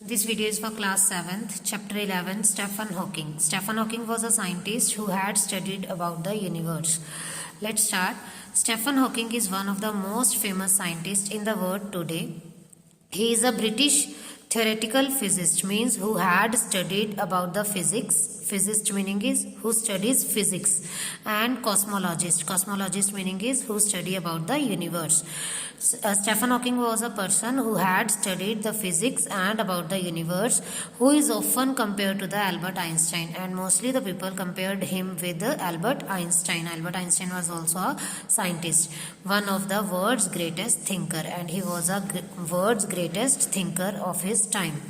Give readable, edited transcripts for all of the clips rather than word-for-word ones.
This video is for class 7th, chapter 11, Stephen Hawking. Stephen Hawking was a scientist who had studied about the universe. Let's start. Stephen Hawking is one of the most famous scientists in the world today. He is a British theoretical physicist, means who had studied about the physics. Physicist meaning is who studies physics, and cosmologist. Cosmologist meaning is who study about the universe. Stephen Hawking was a person who had studied the physics and about the universe, who is often compared to the Albert Einstein, and mostly the people compared him with Albert Einstein. Albert Einstein was also a scientist, one of the world's greatest thinker, and he was a world's greatest thinker of his time.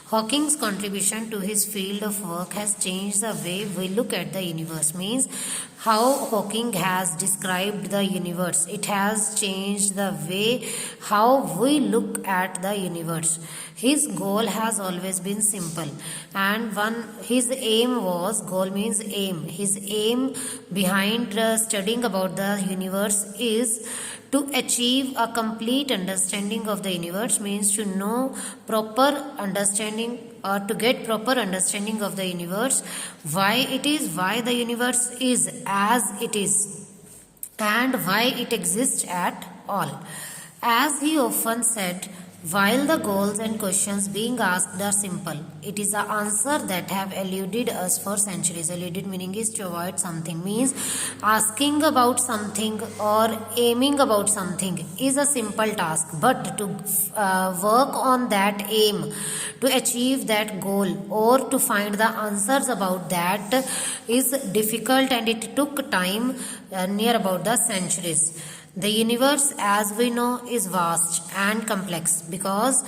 Hawking's contribution to his field of work has changed the way we look at the universe, means how Hawking has described the universe. It has changed the way how we look at the universe. His goal has always been simple, and his aim was, goal means aim. His aim behind studying about the universe is to achieve a complete understanding of the universe, means to know proper understanding or to get proper understanding of the universe, why the universe is as it is, and why it exists at all. As he often said, while the goals and questions being asked are simple, it is the answer that have eluded us for centuries. Eluded meaning is to avoid something, means asking about something or aiming about something is a simple task, but to work on that aim, to achieve that goal or to find the answers about that is difficult, and it took time, near about the centuries. The universe, as we know, is vast and complex, because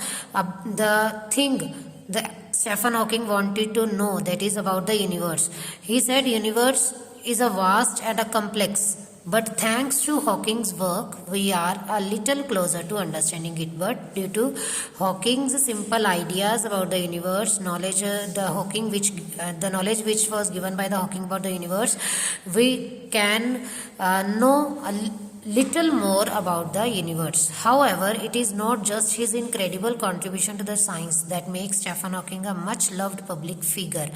Stephen Hawking wanted to know, that is about the universe. He said universe is a vast and a complex, but thanks to Hawking's work, we are a little closer to understanding it. But due to Hawking's simple ideas about the universe, the knowledge which was given by the Hawking about the universe, we can know a little more about the universe. However, it is not just his incredible contribution to the science that makes Stephen Hawking a much loved public figure,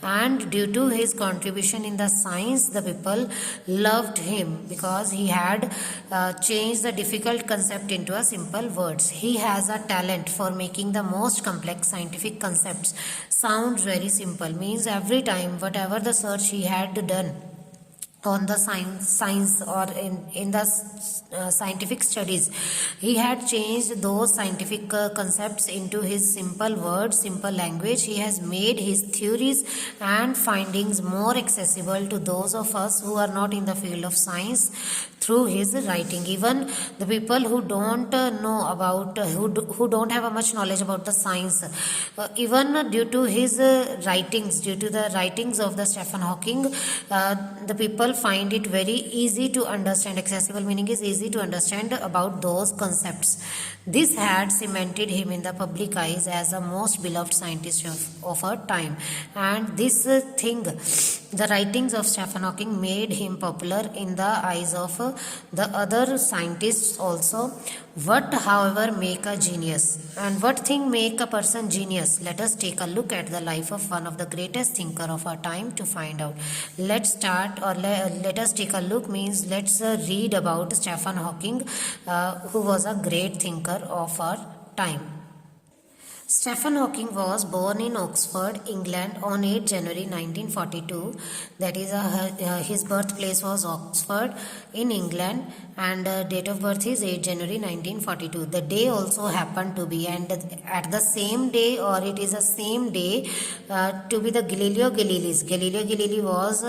and due to his contribution in the science, the people loved him because he had changed the difficult concept into a simple words. He has a talent for making the most complex scientific concepts sound very simple, means every time whatever the search he had done on the science or in the scientific studies, he had changed those scientific concepts into his simple words, simple language. He has made his theories and findings more accessible to those of us who are not in the field of science through his writing. Even the people who don't know about who don't have a much knowledge about the science, even due to his writings, due to the writings of the Stephen Hawking, the people find it very easy to understand. Accessible meaning is easy to understand about those concepts. This had cemented him in the public eyes as the most beloved scientist of our time, and this the writings of Stephen Hawking made him popular in the eyes of the other scientists also. What, however, make a genius, and what thing make a person genius? Let us take a look at the life of one of the greatest thinker of our time to find out. Let's start, or let us take a look, means let's read about Stephen Hawking, who was a great thinker of our time. Stephen Hawking was born in Oxford, England on 8 January 1942. That is, his birthplace was Oxford in England, and date of birth is 8 January 1942. The day also happened to be, and at the same day, or it is the same day, to be the Galileo Galilei. Galileo Galilei was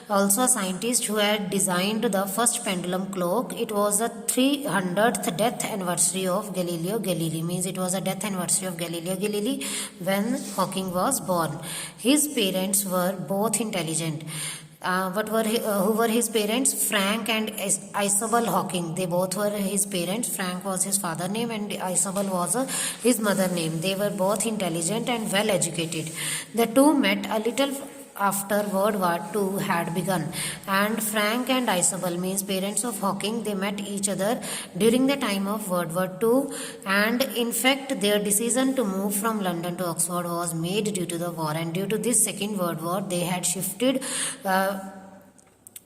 also a scientist who had designed the first pendulum clock. It was the 300th death anniversary of Galileo Galilei, means it was a death anniversary of Galileo Galilei when Hawking was born. His parents were both intelligent. Who were his parents? Frank and Isabel Hawking. They both were his parents. Frank was his father name and Isabel was his mother name. They were both intelligent and well educated. The two met a after World War II had begun, and Frank and Isabel, means parents of Hawking, they met each other during the time of World War II, and in fact their decision to move from London to Oxford was made due to the war, and due to this Second World War they had shifted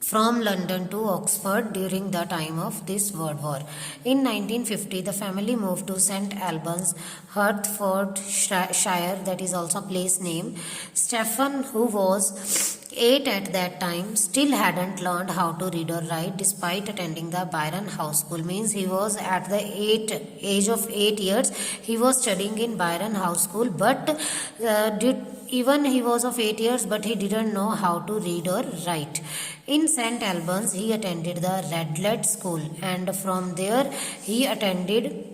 from London to Oxford during the time of this World War. In 1950, the family moved to St. Albans, Hertfordshire, that is also a place name. Stephen, who was 8 at that time, still hadn't learned how to read or write despite attending the Byron House School. Means he was at the age of 8 years, he was studying in Byron House School, but even he was of 8 years, but he didn't know how to read or write. In St. Albans, he attended the Radlett School, and from there he attended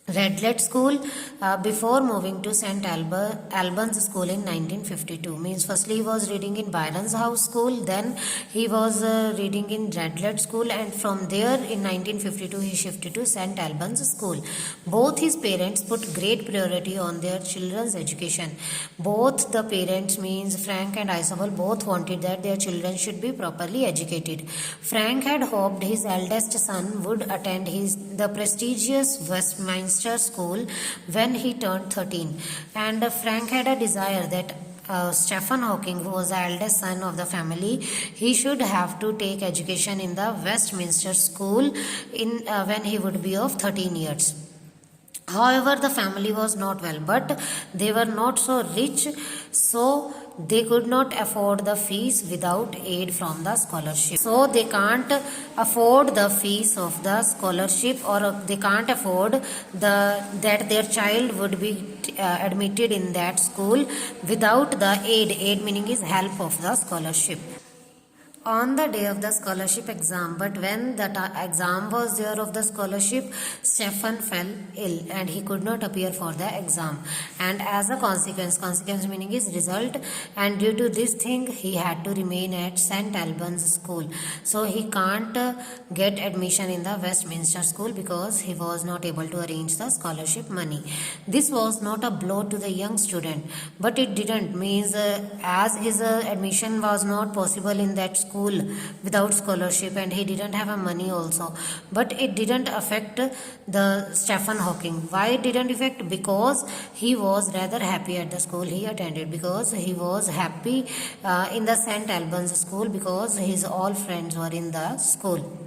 Radlett School before moving to St. Albans School in 1952. Means firstly he was reading in Byron's House School, then he was reading in Radlett School, and from there in 1952 he shifted to St. Albans School. Both his parents put great priority on their children's education. Both the parents, means Frank and Isabel, both wanted that their children should be properly educated. Frank had hoped his eldest son would attend the prestigious Westminster School when he turned 13, and Frank had a desire that Stephen Hawking, who was the eldest son of the family, he should have to take education in the Westminster School when he would be of 13 years. However, the family was not well, but they were not so rich, so they could not afford the fees without aid from the scholarship. So they can't afford the fees of the scholarship, or they can't afford that their child would be admitted in that school without the aid. Aid meaning is help of the scholarship. On the day of the scholarship exam, but when the exam was there of the scholarship, Stephen fell ill and he could not appear for the exam, and as a consequence meaning is result, and due to this thing he had to remain at St. Albans School. So he can't get admission in the Westminster School because he was not able to arrange the scholarship money. This was not a blow to the young student, but it didn't, means as his admission was not possible in that school without scholarship, and he didn't have a money also, but it didn't affect the Stephen Hawking. Why it didn't affect? Because he was rather happy at the school he attended, because he was happy in the St. Albans School because his all friends were in the school.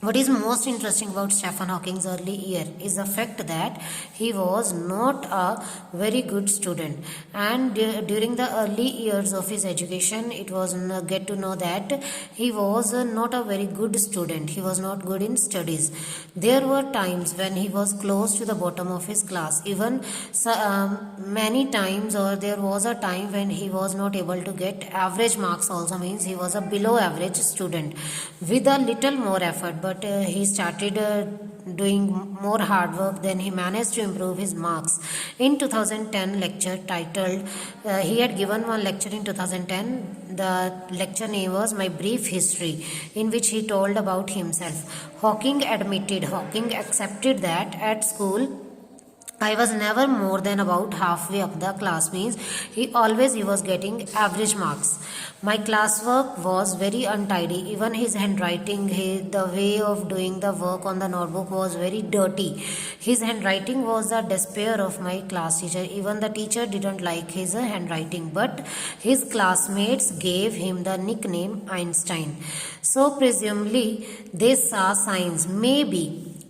What is most interesting about Stephen Hawking's early year is the fact that he was not a very good student, and during the early years of his education it was get to know that he was not a very good student. He was not good in studies. There were times when he was close to the bottom of his class, even many times, or there was a time when he was not able to get average marks also, means he was a below average student. With a little more effort, but he started doing more hard work, then he managed to improve his marks. In 2010 lecture titled, he had given one lecture in 2010, the lecture name was My Brief History, in which he told about himself. Hawking accepted that at school I was never more than about halfway up the class, means he was getting average marks. My classwork was very untidy. Even his handwriting, the way of doing the work on the notebook was very dirty. His handwriting was the despair of my class teacher. Even the teacher didn't like his handwriting, but his classmates gave him the nickname Einstein. So presumably they saw signs,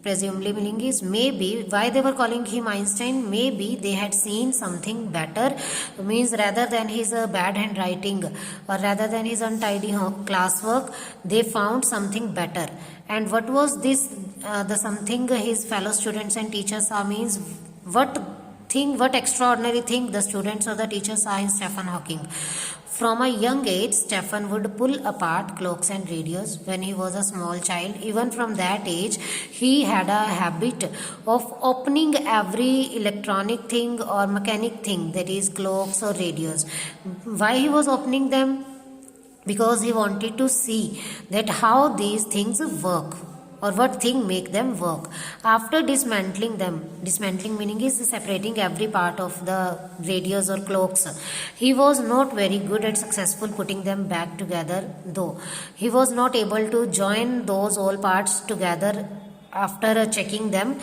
presumably meaning is maybe, why they were calling him Einstein, maybe they had seen something better, means rather than his bad handwriting or rather than his untidy classwork, they found something better. And what was this, the something his fellow students and teachers saw, means what extraordinary thing the students or the teachers saw in Stephen Hawking. From a young age, Stephen would pull apart clocks and radios when he was a small child. Even from that age, he had a habit of opening every electronic thing or mechanic thing, that is clocks or radios. Why he was opening them? Because he wanted to see that how these things work. or what thing make them work. After dismantling them, dismantling meaning is separating every part of the radios or cloaks, he was not very good at successful putting them back together, though he was not able to join those all parts together after checking them.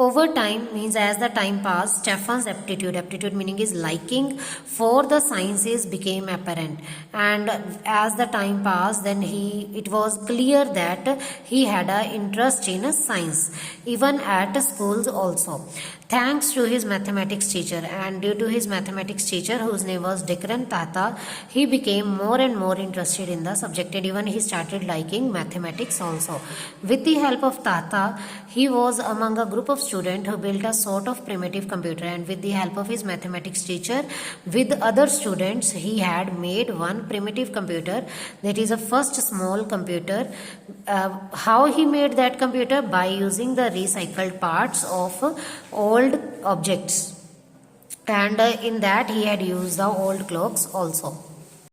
Over time means as the time passed, Stefan's aptitude meaning is liking for the sciences became apparent, and as the time passed, then it was clear that he had an interest in science, even at schools also. Thanks to his mathematics teacher, and due to his mathematics teacher whose name was Dikran Tata, he became more and more interested in the subject, and even he started liking mathematics also. With the help of Tata, he was among a group of students who built a sort of primitive computer, and with the help of his mathematics teacher, with other students, he had made one primitive computer, that is a first small computer. How he made that computer? By using the recycled parts of old objects, and in that he had used the old clocks also.